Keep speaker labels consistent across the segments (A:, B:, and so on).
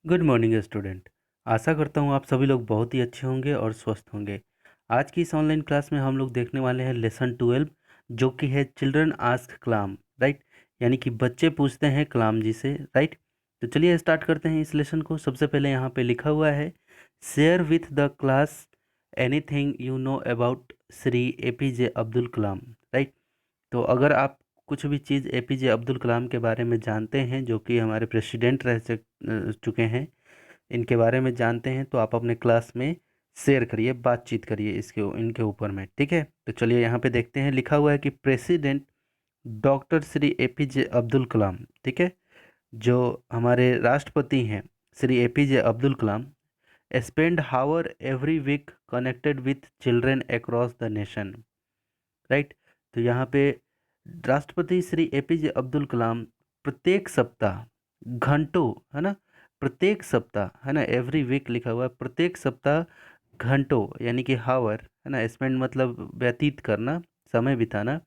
A: Good morning student. आशा करता हूँ आप सभी लोग बहुत ही अच्छे होंगे और स्वस्थ होंगे। आज की इस ऑनलाइन क्लास में हम लोग देखने वाले हैं लेसन 12, जो कि है चिल्ड्रन आस्क कलाम। राइट, यानी कि बच्चे पूछते हैं कलाम जी से। राइट, तो चलिए स्टार्ट करते हैं इस लेसन को। सबसे पहले यहाँ पे लिखा हुआ है, share with the class anything you know about Shri APJ Abdul Kalam. Right, तो अगर आप कुछ भी चीज़ APJ अब्दुल कलाम के बारे में जानते हैं, जो कि हमारे प्रेसिडेंट चुके हैं, इनके बारे में जानते हैं, तो आप अपने क्लास में शेयर करिए, बातचीत करिए इसके इनके ऊपर में। ठीक है, तो चलिए यहाँ पे देखते हैं। लिखा हुआ है कि president doctor Shri APJ Abdul Kalam, ठीक है, जो हमारे राष्ट्रपति हैं Shri APJ Abdul Kalam, spend hour every week connected with children across the nation. Right, तो यहाँ पे राष्ट्रपति श्री APJ अब्दुल कलाम प्रत्येक सप्ताह, घंटों, है ना, प्रत्येक सप्ताह, है ना, एवरी वीक लिखा हुआ है, प्रत्येक सप्ताह घंटों यानी कि हावर, है ना, स्पेंड मतलब व्यतीत करना, समय बिताना।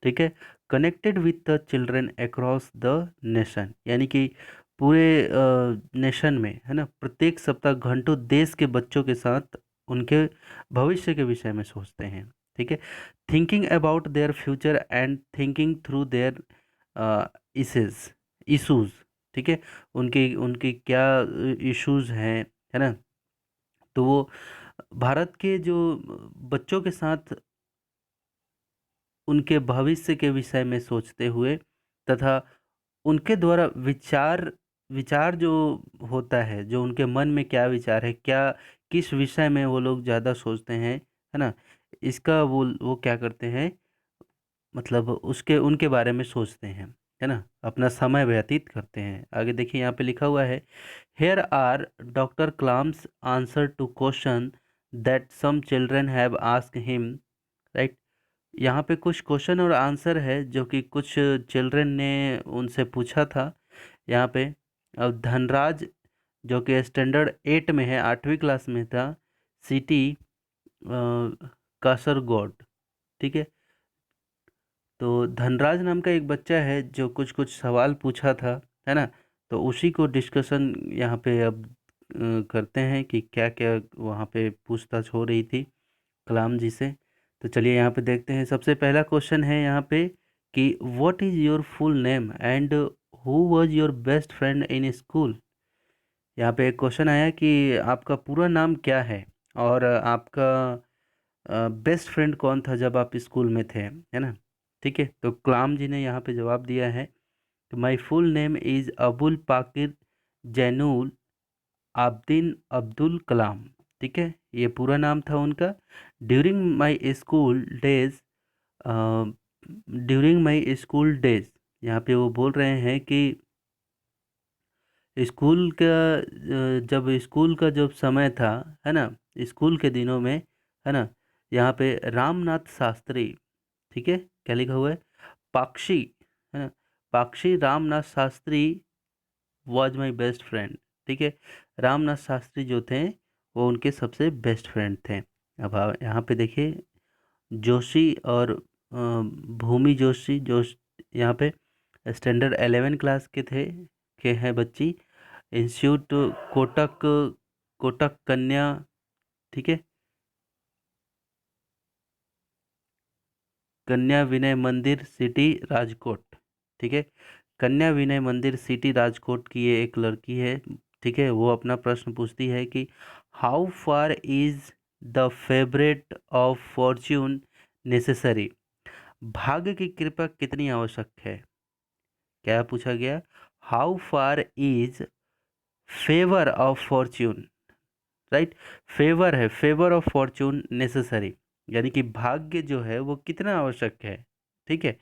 A: ठीक है, connected with the children across the nation, यानी कि पूरे नेशन में, है ना, प्रत्येक सप्ताह घंटों देश के बच्चों के साथ उनके भविष्य के विषय में सोचते हैं। ठीक है, thinking about their future and thinking through their issues issues. ठीक है, उनके उनके क्या इश्यूज हैं, है ना, तो वो भारत के जो बच्चों के साथ उनके भविष्य के विषय में सोचते हुए, तथा उनके द्वारा विचार विचार जो होता है, जो उनके मन में क्या विचार है, क्या किस विषय में वो लोग ज़्यादा सोचते हैं, है ना, इसका वो क्या करते हैं, मतलब उसके उनके बारे में सोचते हैं, है ना, अपना समय व्यतीत करते हैं। आगे देखिए, यहाँ पे लिखा हुआ है, here are doctor Kalam's answer to question that some children have asked him. Right, यहाँ पे कुछ क्वेश्चन और आंसर है जो कि कुछ चिल्ड्रन ने उनसे पूछा था। यहाँ पे अब धनराज, जो कि स्टैंडर्ड 8 में है, 8वीं क्लास में था, सिटी कासरगोड। ठीक है, तो धनराज नाम का एक बच्चा है जो कुछ कुछ सवाल पूछा था, है ना, तो उसी को डिस्कशन यहाँ पे अब करते हैं कि क्या क्या वहाँ पे पूछताछ हो रही थी कलाम जी से। तो चलिए यहाँ पे देखते हैं। सबसे पहला क्वेश्चन है यहाँ पे कि what is your full name and who was your best friend in school. यहाँ पे एक क्वेश्चन आया कि आपका पूरा नाम क्या है और आपका बेस्ट फ्रेंड कौन था जब आप स्कूल में थे, है ना। ठीक है, तो कलाम जी ने यहाँ पे जवाब दिया है कि my full name is Abul Pakir Jainul Abdeen Abdul Kalam. ठीक है, ये पूरा नाम था उनका। During my school days, during my school days, यहाँ पे वो बोल रहे हैं कि स्कूल का जब स्कूल का जब समय था, है ना, स्कूल के दिनों में, है ना, यहाँ पे रामनाथ शास्त्री, ठीक है, क्या लिखा हुआ है, पाक्षी, है ना, Pakshi Ramnath Shastri was my best friend. ठीक है, रामनाथ शास्त्री जो थे वो उनके सबसे बेस्ट फ्रेंड थे। अब यहाँ पे देखिए, जोशी और भूमि जोशी, जो यहाँ पे स्टैंडर्ड 11 क्लास के हैं बच्ची, इंस्टीट्यूट कोटक, कोटक कन्या, ठीक है, कन्या विनय मंदिर सिटी राजकोट। ठीक है, कन्या विनय मंदिर सिटी राजकोट की ये एक लड़की है। ठीक है, वो अपना प्रश्न पूछती है कि how far is the favourite of Fortune necessary. भाग्य की कृपा कितनी आवश्यक है। क्या पूछा गया, how far is favour of Fortune. Right, favour है, फेवर ऑफ फॉर्च्यून नेसेसरी, यानी कि भाग्य जो है वो कितना आवश्यक है। ठीक है,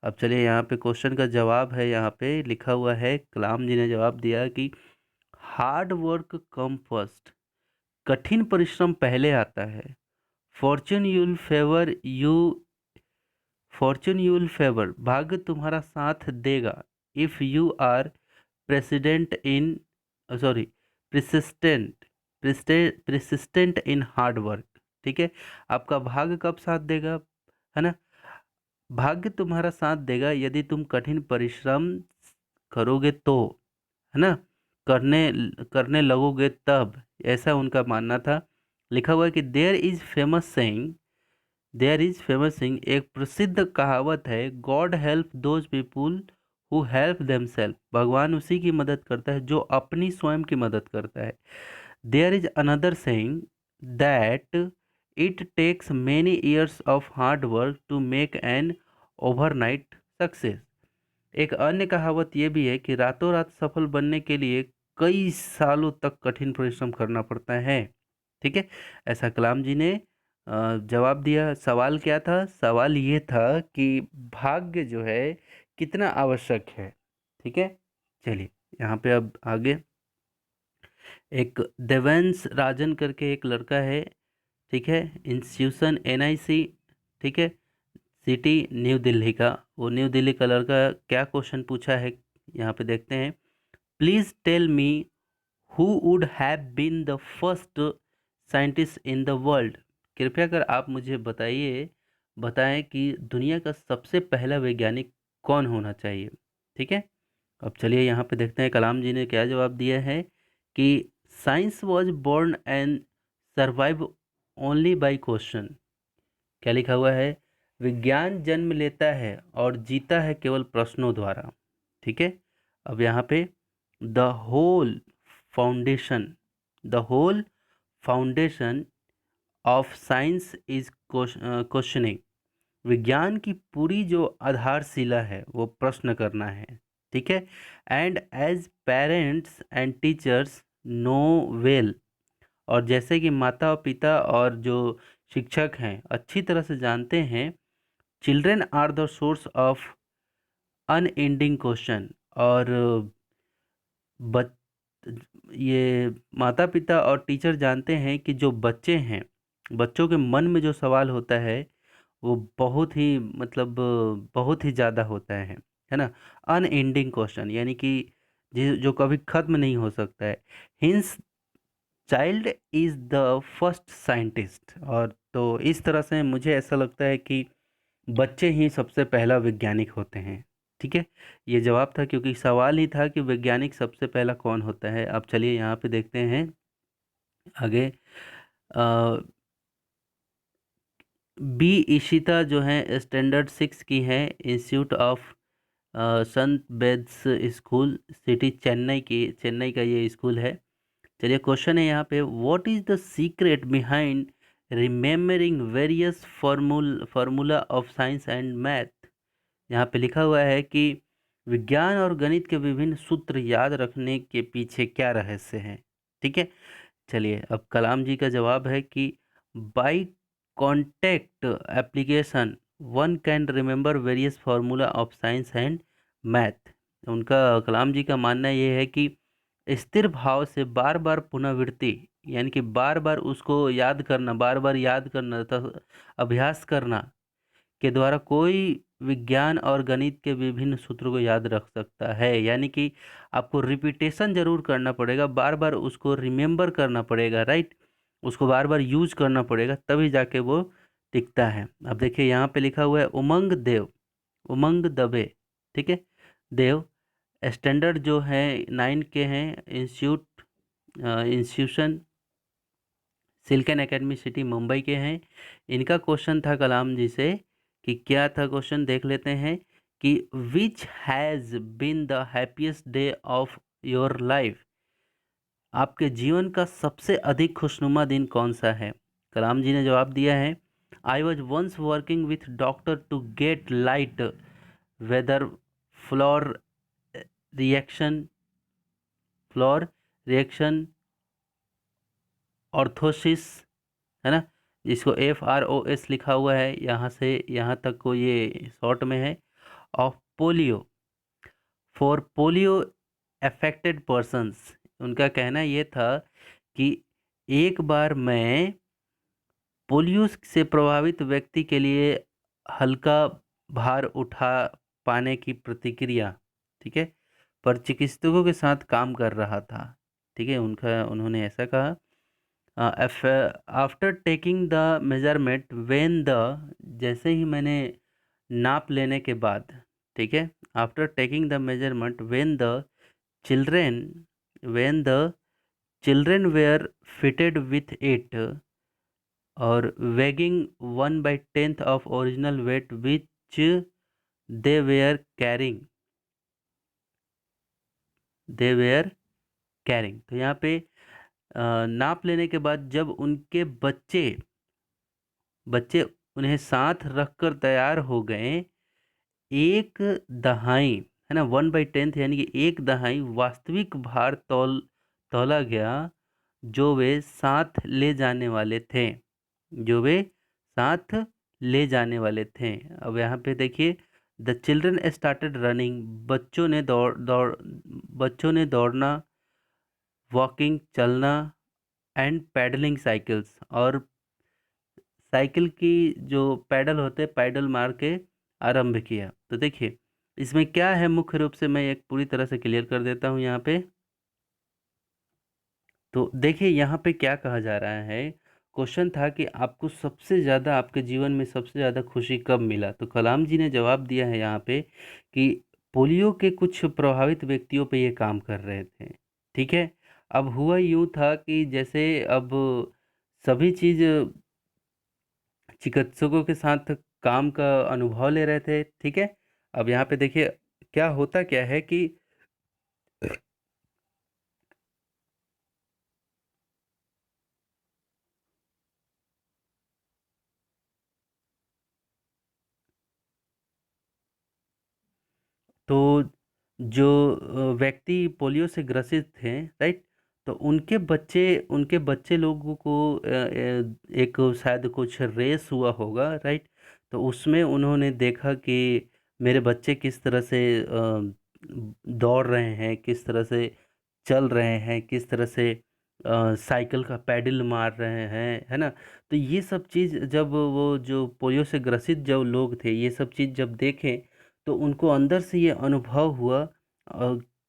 A: अब चलिए यहाँ पे क्वेश्चन का जवाब है, यहाँ पे लिखा हुआ है, कलाम जी ने जवाब दिया कि हार्ड वर्क कम फर्स्ट, कठिन परिश्रम पहले आता है। Fortune will favour you, fortune will favour, भाग्य तुम्हारा साथ देगा, if you are president in, sorry, persistent, persistent in hard work. ठीक है, आपका भाग्य कब साथ देगा, है ना, भाग्य तुम्हारा साथ देगा यदि तुम कठिन परिश्रम करोगे तो, है ना। करने करने लगोगे तब, ऐसा उनका मानना था। लिखा हुआ है कि देयर इज फेमस सिंग, एक प्रसिद्ध कहावत है, God help those people who help themselves, भगवान उसी की मदद करता है जो अपनी स्वयं की मदद करता है। There is another saying that it takes many years of hard work to make an overnight success. एक अन्य कहावत ये भी है कि रातों रात सफल बनने के लिए कई सालों तक कठिन परिश्रम करना पड़ता है। ठीक है, ऐसा कलाम जी ने जवाब दिया। सवाल क्या था? सवाल ये था कि भाग्य जो है कितना आवश्यक है। ठीक है, चलिए यहाँ पे अब आगे। एक देवेंस राजन करके एक लड़का है, ठीक है, इंस्टीट्यूशन NIC, ठीक है, सिटी न्यू दिल्ली का। वो न्यू दिल्ली का लड़का क्या क्वेश्चन पूछा है, यहाँ पे देखते हैं। Please tell me who would have been the first scientist in the world. कृपया कर आप मुझे बताएं कि दुनिया का सबसे पहला वैज्ञानिक कौन होना चाहिए। ठीक है, अब चलिए यहाँ पे देखते हैं कलाम जी ने क्या जवाब दिया है कि science was born and survive only by question. क्या लिखा हुआ है? विज्ञान जन्म लेता है और जीता है केवल प्रश्नों द्वारा। ठीक है, अब यहाँ पे the whole foundation the whole foundation of science is questioning. विज्ञान की पूरी जो आधारशिला है वो प्रश्न करना है। ठीक है, and as parents and teachers know well, और जैसे कि माता और पिता और जो शिक्षक हैं अच्छी तरह से जानते हैं, children are the source of unending question. और बच ये माता पिता और टीचर जानते हैं कि जो बच्चे हैं, बच्चों के मन में जो सवाल होता है वो बहुत ही मतलब बहुत ही ज़्यादा होता है ना। अनएंडिंग क्वेश्चन यानी कि जो कभी ख़त्म नहीं हो सकता है। Hints child is the first scientist. और तो इस तरह से मुझे ऐसा लगता है कि बच्चे ही सबसे पहला वैज्ञानिक होते हैं। ठीक है, ये जवाब था क्योंकि सवाल ही था कि वैज्ञानिक सबसे पहला कौन होता है। अब चलिए यहाँ पे देखते हैं आगे। बी इशिता जो है स्टैंडर्ड 6 की है, institute of Sant बेद्स school, city Chennai का ये स्कूल है। चलिए क्वेश्चन है यहाँ पे, what is the secret behind remembering various formula of science and math. यहाँ पे लिखा हुआ है कि विज्ञान और गणित के विभिन्न सूत्र याद रखने के पीछे क्या रहस्य है। ठीक है, चलिए अब कलाम जी का जवाब है कि by contact application one can remember various formula of science and math. उनका कलाम जी का मानना ये है कि स्थिर भाव से बार बार पुनरावृत्ति, यानी कि बार बार उसको याद करना, बार बार याद करना तथा अभ्यास करना के द्वारा कोई विज्ञान और गणित के विभिन्न सूत्रों को याद रख सकता है। यानी कि आपको रिपीटेशन जरूर करना पड़ेगा, बार बार उसको रिमेम्बर करना पड़ेगा, राइट, उसको बार बार यूज करना पड़ेगा तभी जाके वो टिकता है। अब देखिए यहाँ पे लिखा हुआ है उमंग दबे, ठीक है, देव स्टैंडर्ड जो है 9 के हैं, institution silken academy city Mumbai के हैं। इनका क्वेश्चन था कलाम जी से कि क्या था क्वेश्चन, देख लेते हैं कि which has been the happiest day of your life. आपके जीवन का सबसे अधिक खुशनुमा दिन कौन सा है। कलाम जी ने जवाब दिया है, I was once working with doctor to get light weather floor reaction floor reaction orthosis, है ना, जिसको FROS लिखा हुआ है, यहाँ से यहाँ तक को ये शॉर्ट में है, of polio for polio affected persons. उनका कहना ये था कि एक बार मैं पोलियो से प्रभावित व्यक्ति के लिए हल्का भार उठा पाने की प्रतिक्रिया, ठीक है, पर चिकित्सकों के साथ काम कर रहा था। ठीक है, उन्होंने ऐसा कहा, after taking the measurement when the, जैसे ही मैंने नाप लेने के बाद, ठीक है, after taking the measurement when the children when the children were fitted with it or weighing 1/10 of original weight which they were carrying they were carrying. तो यहाँ पे नाप लेने के बाद जब उनके बच्चे बच्चे उन्हें साथ रखकर तैयार हो गए, एक दहाई है ना, 1/10 यानी कि एक दहाई वास्तविक भार तौला गया जो वे साथ ले जाने वाले थे जो वे साथ ले जाने वाले थे। अब यहाँ पे देखिए, द चिल्ड्रन स्टार्टेड रनिंग, बच्चों ने दौड़ना, वॉकिंग चलना, एंड पैडलिंग साइकिल्स, और साइकिल की जो पैडल होते हैं पैडल मार के आरंभ किया। तो देखिए इसमें क्या है, मुख्य रूप से मैं एक पूरी तरह से क्लियर कर देता हूँ यहाँ पे। तो देखिए यहाँ पे क्या कहा जा रहा है, क्वेश्चन था कि आपको सबसे ज़्यादा आपके जीवन में सबसे ज़्यादा खुशी कब मिला। तो कलाम जी ने जवाब दिया है यहाँ पे कि पोलियो के कुछ प्रभावित व्यक्तियों पे ये काम कर रहे थे। ठीक है, अब हुआ यूँ था कि जैसे अब सभी चीज़ चिकित्सकों के साथ काम का अनुभव ले रहे थे। ठीक है, अब यहाँ पे देखिए क्या होता क्या है कि तो जो व्यक्ति पोलियो से ग्रसित थे, राइट, तो उनके बच्चे लोगों को एक शायद कुछ रेस हुआ होगा, राइट। तो उसमें उन्होंने देखा कि मेरे बच्चे किस तरह से दौड़ रहे हैं, किस तरह से चल रहे हैं, किस तरह से साइकिल का पैडल मार रहे हैं, है ना। तो ये सब चीज़ जब वो जो पोलियो से ग्रसित जो लोग थे ये सब चीज़ जब देखें तो उनको अंदर से ये अनुभव हुआ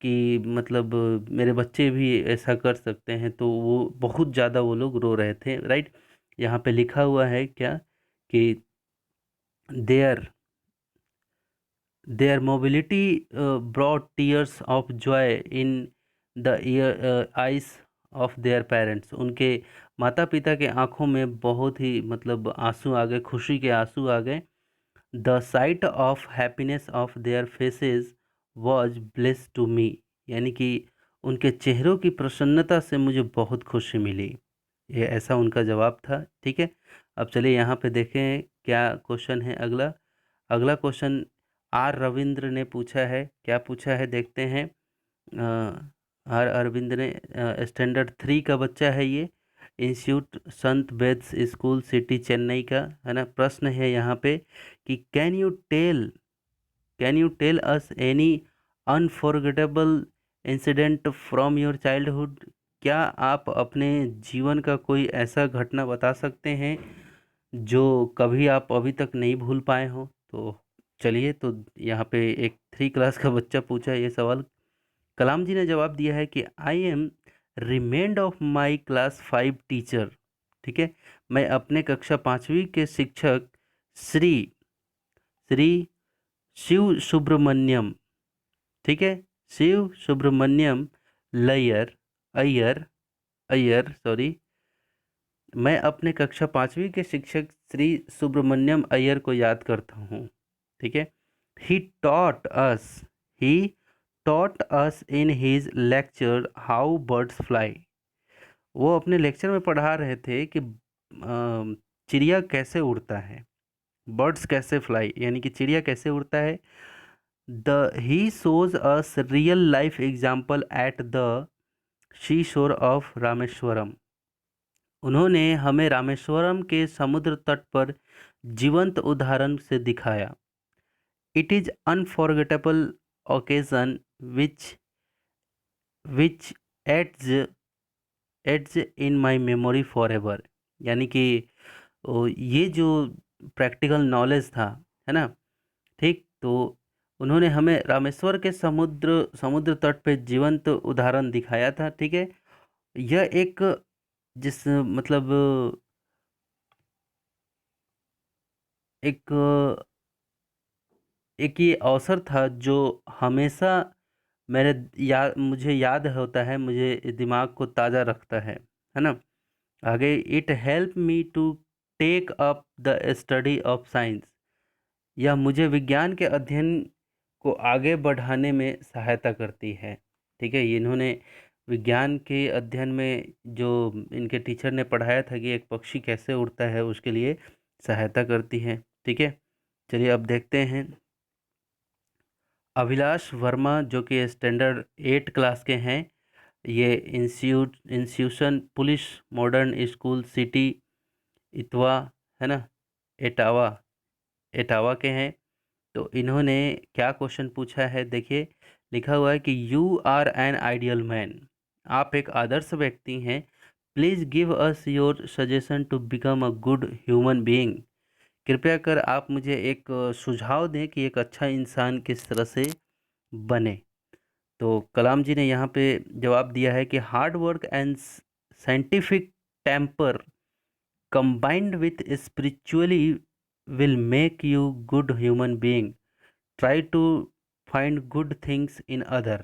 A: कि मतलब मेरे बच्चे भी ऐसा कर सकते हैं। तो वो बहुत ज़्यादा वो लोग रो रहे थे, राइट। यहाँ पे लिखा हुआ है क्या कि there Their mobility brought tears of joy in the eyes of their parents. उनके माता पिता के आंखों में बहुत ही मतलब आंसू आ गए, खुशी के आंसू आ गए। The sight of happiness of their faces was bless to me, यानी कि उनके चेहरों की प्रसन्नता से मुझे बहुत खुशी मिली। ये ऐसा उनका जवाब था। ठीक है, अब चलिए यहाँ पे देखें क्या क्वेश्चन है अगला। अगला क्वेश्चन आर रविंद्र ने पूछा है। क्या पूछा है देखते हैं। आर अरविंद ने स्टैंडर्ड 3 का बच्चा है ये, इंस्टीट्यूट संत बेद्स स्कूल सिटी चेन्नई का, है ना। प्रश्न है यहाँ पे कि can you tell us any unforgettable incident from your childhood. क्या आप अपने जीवन का कोई ऐसा घटना बता सकते हैं जो कभी आप अभी तक नहीं भूल पाए हो। तो चलिए, तो यहाँ पे एक 3 क्लास का बच्चा पूछा है ये सवाल। कलाम जी ने जवाब दिया है कि I am remained of my class 5 teacher. ठीक है, मैं अपने कक्षा 5वीं के शिक्षक श्री श्री शिव सुब्रमण्यम, ठीक है, शिव सुब्रमण्यम लय्यर अय्यर अय्यर सॉरी, मैं अपने कक्षा 5वीं के शिक्षक श्री सुब्रमण्यम अय्यर को याद करता हूँ। ठीक है, he taught us he taught us in his lecture how birds fly. वो अपने लेक्चर में पढ़ा रहे थे कि चिड़िया कैसे उड़ता है, बर्ड्स कैसे फ्लाई, यानी कि चिड़िया कैसे उड़ता है। The he shows us real life example at the she शोर ऑफ रामेश्वरम। उन्होंने हमें रामेश्वरम के समुद्र तट पर जीवंत उदाहरण से दिखाया। It is unforgettable occasion which etches etches in my memory forever. यानी कि ये जो प्रैक्टिकल नॉलेज था, है ना, ठीक। तो उन्होंने हमें रामेश्वर के समुद्र समुद्र तट पे जीवंत उदाहरण दिखाया था। ठीक है, यह एक जिस मतलब एक एक ये अवसर था जो हमेशा मुझे याद होता है, मुझे दिमाग को ताज़ा रखता है ना। आगे, it help me to take up the study of science, यह मुझे विज्ञान के अध्ययन को आगे बढ़ाने में सहायता करती है। ठीक है, इन्होंने विज्ञान के अध्ययन में जो इनके टीचर ने पढ़ाया था कि एक पक्षी कैसे उड़ता है, उसके लिए सहायता करती है। ठीक है, चलिए अब देखते हैं। अभिलाष वर्मा जो कि स्टैंडर्ड 8 क्लास के हैं, ये institution police modern school city Etawah, है ना, एटावा एटावा के हैं। तो इन्होंने क्या क्वेश्चन पूछा है, देखिए लिखा हुआ है कि you are an ideal man, आप एक आदर्श व्यक्ति हैं। Please give us your suggestion to become a good human being, कृपया कर आप मुझे एक सुझाव दें कि एक अच्छा इंसान किस तरह से बने। तो कलाम जी ने यहाँ पे जवाब दिया है कि hard work and scientific temper combined with spiritually will make you good human being, try to find good things in other।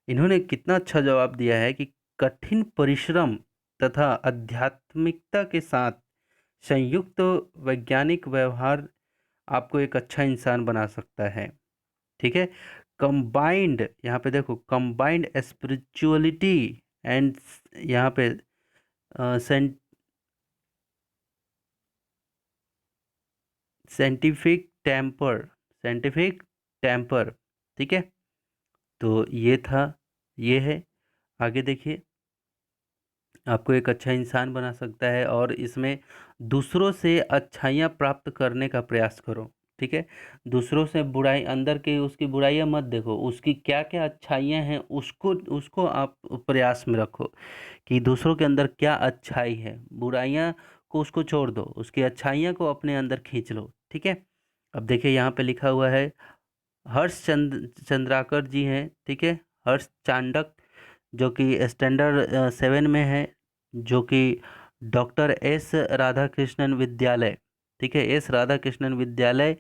A: इन्होंने कितना अच्छा जवाब दिया है कि कठिन परिश्रम तथा आध्यात्मिकता के साथ संयुक्त वैज्ञानिक व्यवहार आपको एक अच्छा इंसान बना सकता है। ठीक है, कंबाइंड, यहाँ पे देखो कंबाइंड स्पिरिचुअलिटी एंड यहाँ पे साइंटिफिक टेम्पर, साइंटिफिक टेम्पर। ठीक है, तो ये था, ये है। आगे देखिए, आपको एक अच्छा इंसान बना सकता है और इसमें दूसरों से अच्छाइयाँ प्राप्त करने का प्रयास करो। ठीक है, दूसरों से बुराई, अंदर के उसकी बुराइयाँ मत देखो, उसकी क्या क्या अच्छाइयाँ हैं उसको उसको आप प्रयास में रखो कि दूसरों के अंदर क्या अच्छाई है। बुराइयाँ को उसको छोड़ दो, उसकी अच्छाइयाँ को अपने अंदर खींच लो। ठीक है, अब देखिए यहाँ पे लिखा हुआ है, चंद्राकर जी हैं। ठीक है, हर्ष चांडक जो कि स्टैंडर्ड 7 में है, जो कि डॉक्टर एस राधा कृष्णन विद्यालय, ठीक है, एस राधा कृष्णन विद्यालय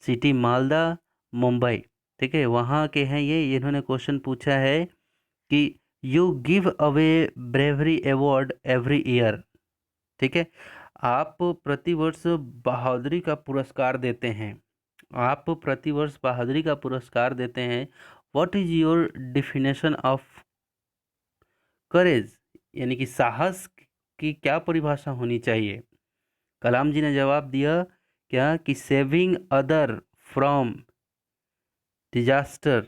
A: सिटी मालदा मुंबई, ठीक है, वहाँ के हैं ये। इन्होंने क्वेश्चन पूछा है कि you give away bravery award every year. ठीक है, आप प्रतिवर्ष बहादुरी का पुरस्कार देते हैं, आप प्रतिवर्ष बहादुरी का पुरस्कार देते हैं। What is your definition of courage, यानी कि साहस की क्या परिभाषा होनी चाहिए। कलाम जी ने जवाब दिया क्या कि सेविंग अदर फ्रॉम डिजास्टर।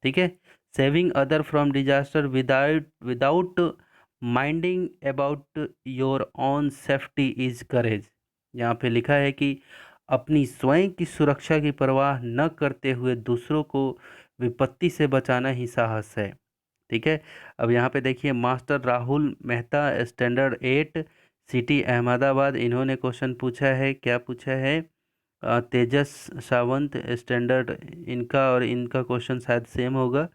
A: ठीक है, saving other from disaster without without minding about your own safety is करेज। यहाँ पे लिखा है कि अपनी स्वयं की सुरक्षा की परवाह न करते हुए दूसरों को विपत्ति से बचाना ही साहस है। ठीक है, अब यहाँ पे देखिए, master Rahul Mehta standard 8 city Ahmedabad, इन्होंने क्वेश्चन पूछा है, क्या पूछा है, तेजस सावंत स्टैंडर्ड, इनका और इनका क्वेश्चन शायद सेम होगा,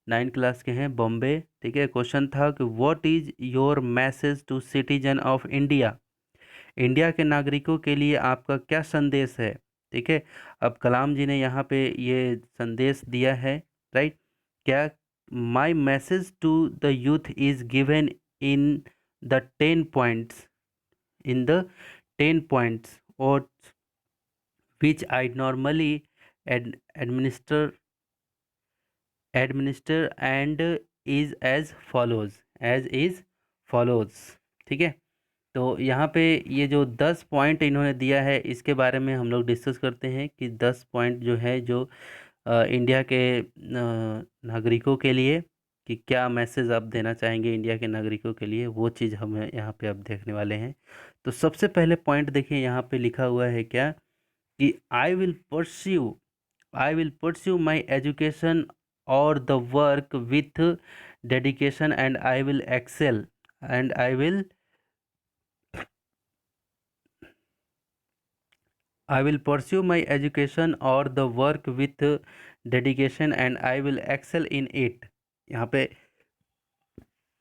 A: 9 क्लास के हैं, बॉम्बे। ठीक है, क्वेश्चन था कि what is your message to citizen of India, India के नागरिकों के लिए आपका क्या संदेश है। ठीक है, अब कलाम जी ने यहाँ पे ये संदेश दिया है, राइट, क्या, my message to the youth is given in the 10 points, in the 10 points और which I normally administer and is as follows। ठीक है, तो यहाँ पे ये जो 10 पॉइंट इन्होंने दिया है, इसके बारे में हम लोग डिस्कस करते हैं कि 10 पॉइंट जो है, जो इंडिया के नागरिकों के लिए, कि क्या मैसेज आप देना चाहेंगे इंडिया के नागरिकों के लिए, वो चीज़ हम यहाँ पे अब देखने वाले हैं। तो सबसे पहले पॉइंट देखिए, यहाँ पे लिखा हुआ है क्या कि I will pursue my education और the work with dedication and I will excel and I will pursue my education और the work with dedication and I will excel in it. यहाँ पे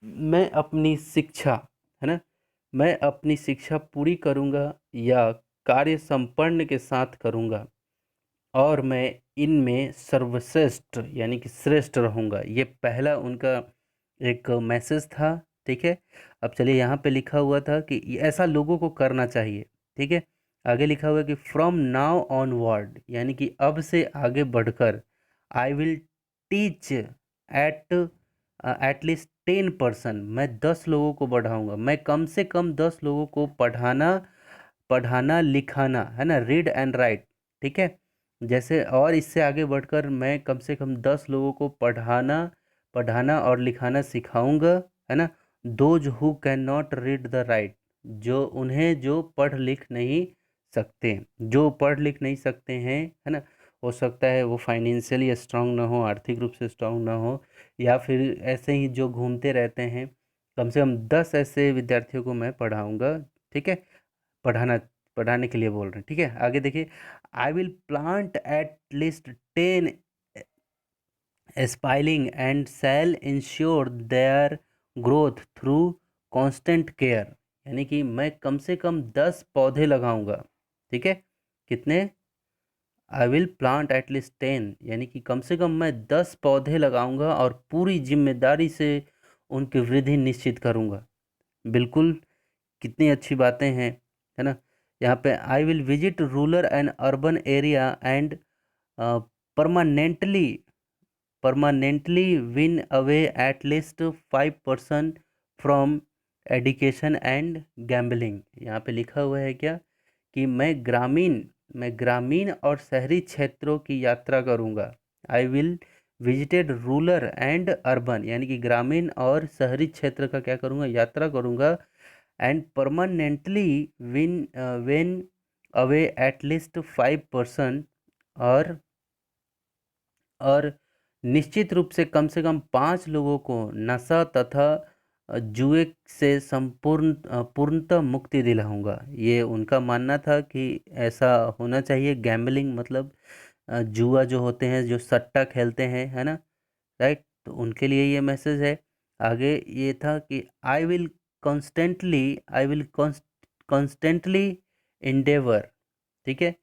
A: मैं अपनी शिक्षा, है ना, मैं अपनी शिक्षा पूरी करूँगा या कार्य संपन्न के साथ करूँगा और मैं इनमें सर्वश्रेष्ठ यानी कि श्रेष्ठ रहूँगा। ये पहला उनका एक मैसेज था। ठीक है, अब चलिए यहाँ पे लिखा हुआ था कि ऐसा लोगों को करना चाहिए। ठीक है, आगे लिखा हुआ है कि फ्रॉम नाउ ऑनवर्ड यानी कि अब से आगे बढ़कर I will teach at at least 10%। मैं 10 लोगों को बढ़ाऊंगा। मैं कम से कम 10 लोगों को पढ़ाना पढ़ाना लिखाना, है ना, रीड एंड राइट। ठीक है, जैसे और इससे आगे बढ़कर मैं कम से कम 10 लोगों को पढ़ाना पढ़ाना और लिखाना सिखाऊंगा, है ना। Those who can not read the right, जो पढ़ लिख नहीं सकते, जो पढ़ लिख नहीं सकते हैं, है ना। हो सकता है वो फाइनेंशियली स्ट्रांग ना हो, आर्थिक रूप से स्ट्रांग ना हो, या फिर ऐसे ही जो घूमते रहते हैं। कम से कम 10 ऐसे विद्यार्थियों को मैं पढ़ाऊंगा। ठीक है, पढ़ाना पढ़ाने के लिए बोल रहे हैं। ठीक है, आगे देखिए, I will plant at least 10 saplings and shall ensure their growth through constant care. यानी कि मैं कम से कम 10 पौधे लगाऊंगा। ठीक है, कितने? आई विल प्लांट एट लीस्ट 10, यानी कि कम से कम मैं 10 पौधे लगाऊंगा और पूरी जिम्मेदारी से उनकी वृद्धि निश्चित करूंगा। बिल्कुल, कितनी अच्छी बातें हैं, है ना। यहाँ पे I will visit rural and urban area and permanently permanently win away at least 5% from एडिकेशन and gambling. यहाँ पे लिखा हुआ है क्या कि मैं ग्रामीण और शहरी क्षेत्रों की यात्रा करूँगा। I will visited rural and urban, यानी कि ग्रामीण और शहरी क्षेत्र का क्या करूँगा, यात्रा करूँगा। And permanently win when away at least 5%, और निश्चित रूप से कम 5 लोगों को नशा तथा जुए से पूर्णतः मुक्ति दिलाऊंगा। ये उनका मानना था कि ऐसा होना चाहिए। गैम्बलिंग मतलब जुआ जो होते हैं, जो सट्टा खेलते हैं, है ना, राइट। तो उनके लिए ये मैसेज है। आगे ये था कि आई विल कॉन्स्टेंटली इंडेवर। ठीक है,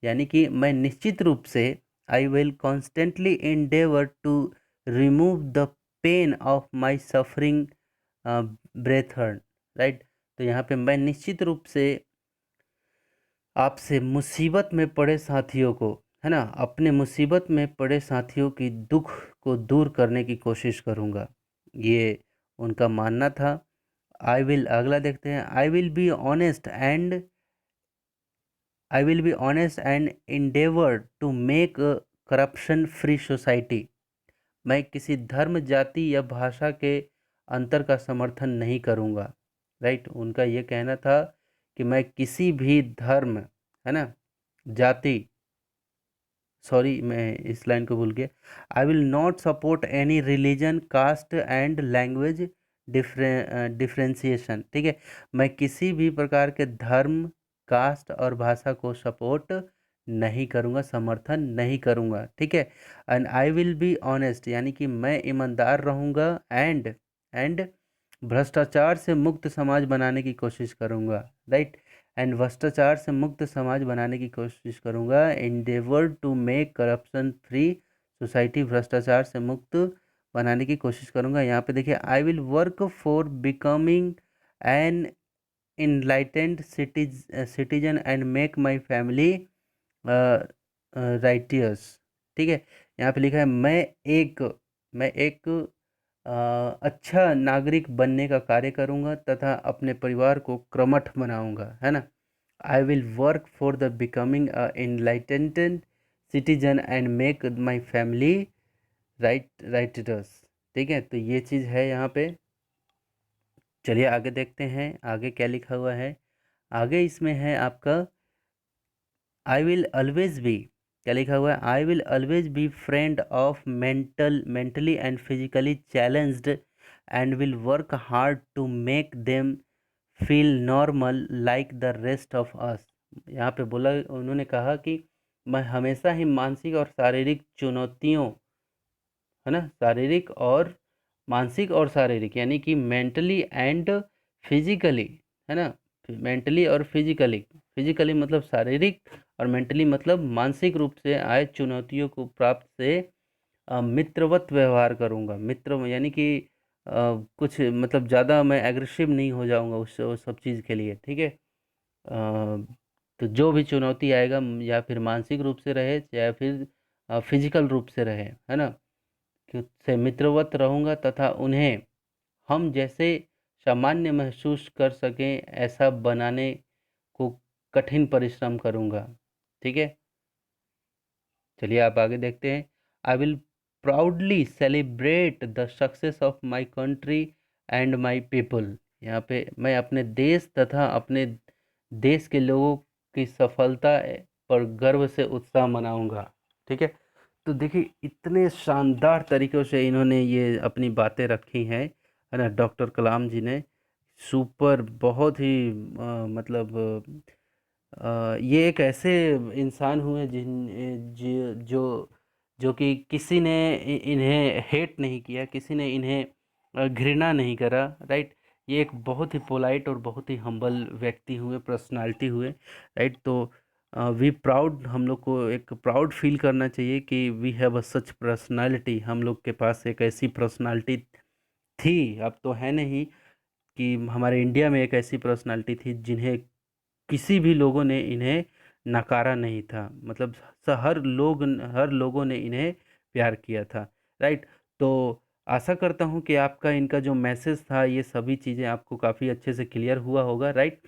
A: यानी कि मैं निश्चित रूप से I will constantly endeavour to remove the pain of my suffering brethren, right. तो यहाँ पे मैं निश्चित रूप से आपसे मुसीबत में पड़े साथियों को, है ना, अपने मुसीबत में पड़े साथियों की दुख को दूर करने की कोशिश करूँगा। ये उनका मानना था। अगला देखते हैं। I will be honest and endeavor to make corruption free society. मैं किसी धर्म, जाति या भाषा के अंतर का समर्थन नहीं करूँगा, राइट। उनका ये कहना था कि मैं किसी भी धर्म, है ना, जाति, सॉरी मैं इस लाइन को भूल गया। I will not support any religion, caste and language differentiation. ठीक है, मैं किसी भी प्रकार के धर्म, कास्ट और भाषा को सपोर्ट नहीं करूँगा, समर्थन नहीं करूँगा। ठीक है, and I will be honest, यानी कि मैं ईमानदार रहूँगा। एंड भ्रष्टाचार से मुक्त समाज बनाने की कोशिश करूँगा, राइट। एंड भ्रष्टाचार से मुक्त समाज बनाने की कोशिश करूँगा। Endeavour to make corruption free society, भ्रष्टाचार से मुक्त बनाने की कोशिश करूँगा। यहाँ पे देखिए, I will work for becoming an enlightened citizen and make my family righteous. ठीक है, यहाँ पे लिखा है मैं एक अच्छा नागरिक बनने का कार्य करूँगा तथा अपने परिवार को क्रमठ बनाऊँगा, है ना। I will work for the becoming a enlightened citizen and make my family writers. ठीक है, तो ये चीज़ है यहाँ पे। चलिए आगे देखते हैं, आगे क्या लिखा हुआ है। आगे इसमें है आपका आई विल ऑलवेज बी, क्या लिखा हुआ है, I will always be friend of mentally and physically challenged and will work hard to make them feel normal like the rest of us. यहाँ पे बोला, उन्होंने कहा कि मैं हमेशा ही मानसिक और शारीरिक चुनौतियों, है ना, शारीरिक और मानसिक और शारीरिक, यानी कि मेंटली एंड फिजिकली, है ना, मेंटली और फिजिकली, फिजिकली मतलब शारीरिक और मेंटली मतलब मानसिक रूप से आए चुनौतियों को प्राप्त से मित्रवत व्यवहार करूँगा। मित्र यानी कि कुछ मतलब ज़्यादा मैं एग्रेसिव नहीं हो जाऊँगा उस सब चीज़ के लिए, ठीक है। तो जो भी चुनौती आएगा या फिर मानसिक रूप से रहे या फिर फिजिकल रूप से रहे, है ना, कि उससे मित्रवत रहूँगा तथा उन्हें हम जैसे सामान्य महसूस कर सकें ऐसा बनाने को कठिन परिश्रम करूँगा, ठीक है। चलिए आप आगे देखते हैं। I will proudly celebrate the success of my country and my people. यहाँ पे मैं अपने देश तथा अपने देश के लोगों की सफलता पर गर्व से उत्साह मनाऊंगा, ठीक है। तो देखिए इतने शानदार तरीक़ों से इन्होंने ये अपनी बातें रखी हैं, है ना, डॉक्टर कलाम जी ने। सुपर, बहुत ही मतलब ये एक ऐसे इंसान हुए जो जो कि किसी ने इन्हें हेट नहीं किया, किसी ने इन्हें घृणा नहीं करा, राइट। ये एक बहुत ही पोलाइट और बहुत ही हम्बल व्यक्ति हुए, पर्सनालिटी हुए, राइट। तो वी प्राउड, हम लोग को एक प्राउड फील करना चाहिए कि we have a such personality. हम लोग के पास एक ऐसी पर्सनालिटी थी, अब तो है नहीं, कि हमारे इंडिया में एक ऐसी पर्सनालिटी थी जिन्हें किसी भी लोगों ने इन्हें नकारा नहीं था। मतलब हर लोगों ने इन्हें प्यार किया था, राइट। तो आशा करता हूँ कि आपका इनका जो मैसेज था, ये सभी चीज़ें आपको काफ़ी अच्छे से क्लियर हुआ होगा, राइट।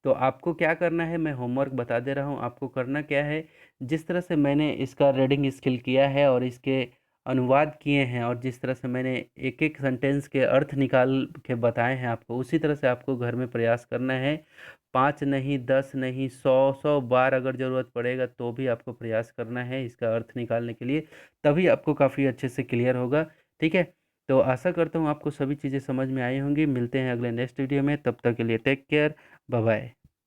A: तो आपको क्या करना है, मैं होमवर्क बता दे रहा हूँ। आपको करना क्या है, जिस तरह से मैंने इसका रीडिंग स्किल किया है और इसके अनुवाद किए हैं, और जिस तरह से मैंने एक एक सेंटेंस के अर्थ निकाल के बताए हैं आपको, उसी तरह से आपको घर में प्रयास करना है। 5 नहीं, 10 नहीं, 100 बार अगर ज़रूरत पड़ेगा तो भी आपको प्रयास करना है इसका अर्थ निकालने के लिए, तभी आपको काफ़ी अच्छे से क्लियर होगा, ठीक है। तो आशा करता हूँ आपको सभी चीज़ें समझ में आई होंगी। मिलते हैं अगले नेक्स्ट वीडियो में, तब तक के लिए टेक केयर, बाय बाय।